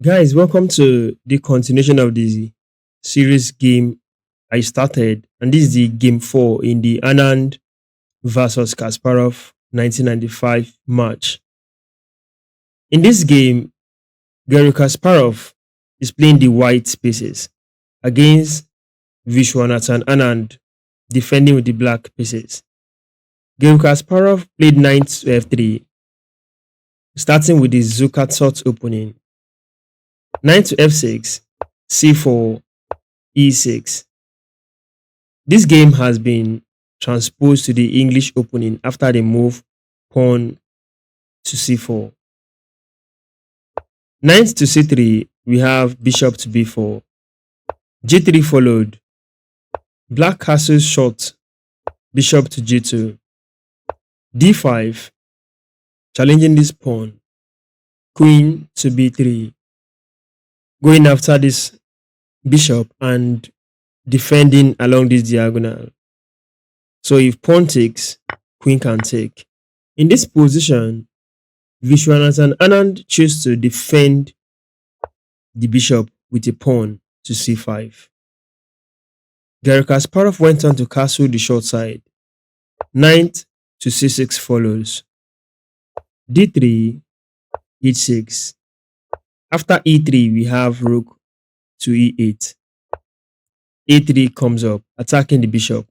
Guys, welcome to the continuation of the series game I started. And this is the game 4 in the Anand versus Kasparov 1995 match. In this game, Gary Kasparov is playing the white pieces against Vishwanathan Anand defending with the black pieces. Gary Kasparov played knight to f3, starting with the Zukatot opening. Knight to f6, c4, e6. This game has been transposed to the English opening after the move pawn to c4. Knight to c3, we have bishop to b4. g3 followed. Black castles short, bishop to g2. d5, challenging this pawn. Queen to b3. Going after this bishop and defending along this diagonal. So if pawn takes, queen can take. In this position, Vishwanathan Anand chose to defend the bishop with a pawn to c5. Garry Kasparov went on to castle the short side. Knight to c6 follows. d3, h6. After e3, we have rook to e8. a3 comes up, attacking the bishop.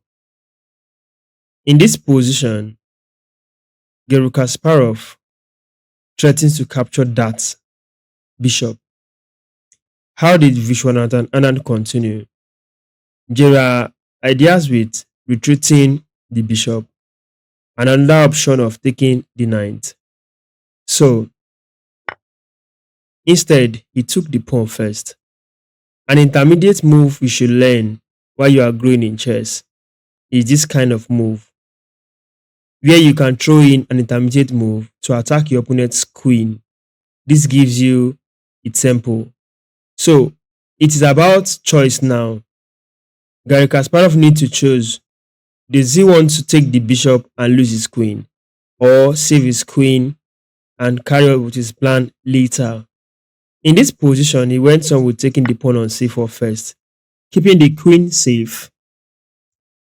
In this position, Garry Kasparov threatens to capture that bishop. How did Vishwanathan Anand continue? There are ideas with retreating the bishop and another option of taking the knight. So instead, he took the pawn first. An intermediate move you should learn while you are growing in chess is this kind of move, where you can throw in an intermediate move to attack your opponent's queen. This gives you its tempo. So it is about choice now. Garry Kasparov needs to choose. Does he want to take the bishop and lose his queen, or save his queen and carry on with his plan later? In this position, he went on with taking the pawn on c4 first, keeping the queen safe,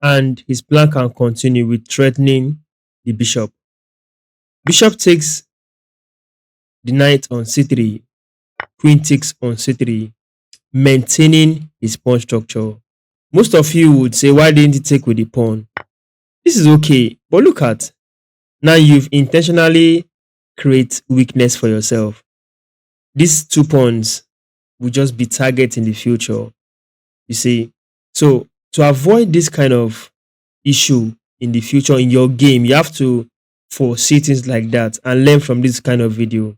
and his plan can continue with threatening the bishop. Bishop takes the knight on c3, queen takes on c3, maintaining his pawn structure. Most of you would say, why didn't he take with the pawn? This is okay, but look at, now you've intentionally create weakness for yourself. These two pawns will just be target in the future. You see, so to avoid this kind of issue in the future in your game, you have to foresee things like that and learn from this kind of video.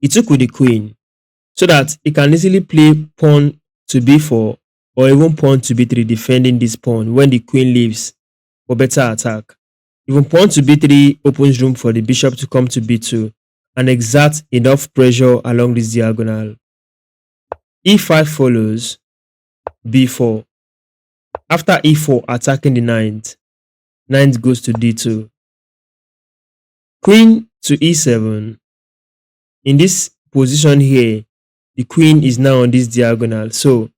He took with the queen so that he can easily play pawn to b4 or even pawn to b3, defending this pawn when the queen leaves for better attack. Even pawn to b3 opens room for the bishop to come to b2 and exert enough pressure along this diagonal. e5 follows, b4. After e4, attacking the knight, knight goes to d2. Queen to e7. In this position here, the queen is now on this diagonal. So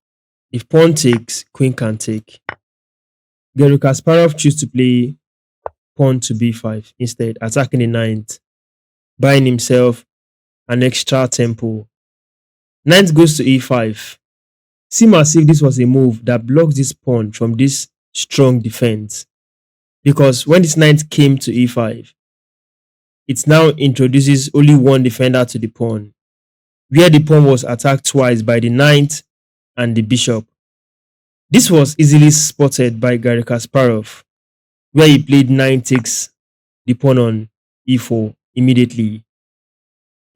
if pawn takes, queen can take. Garry Kasparov chooses to play pawn to b5 instead, attacking the knight, buying himself an extra tempo. Knight goes to e5. Seems as if this was a move that blocks this pawn from this strong defense. Because when this knight came to e5, it now introduces only one defender to the pawn, where the pawn was attacked twice by the knight and the bishop. This was easily spotted by Garry Kasparov, where he played knight takes the pawn on e4 immediately.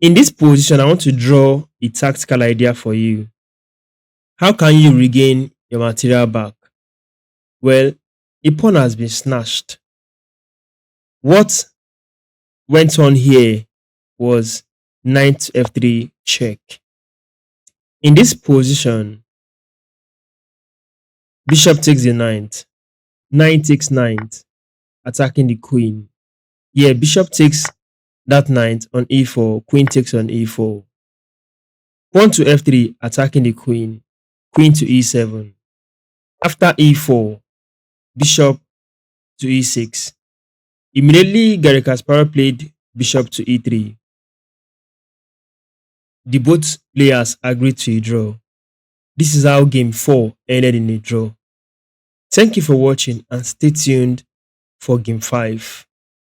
In this position, I want to draw a tactical idea for you. How can you regain your material back? Well, a pawn has been snatched. What went on here was knight to f3 check. In this position, bishop takes the knight, knight takes knight, attacking the queen. Here, bishop takes that knight on e4, queen takes on e4. Pawn to f3, attacking the queen. Queen to e7. After e4, bishop to e6. Immediately, Gary Kasparov played bishop to e3. The both players agreed to a draw. This is how game 4 ended in a draw. Thank you for watching and stay tuned for game 5.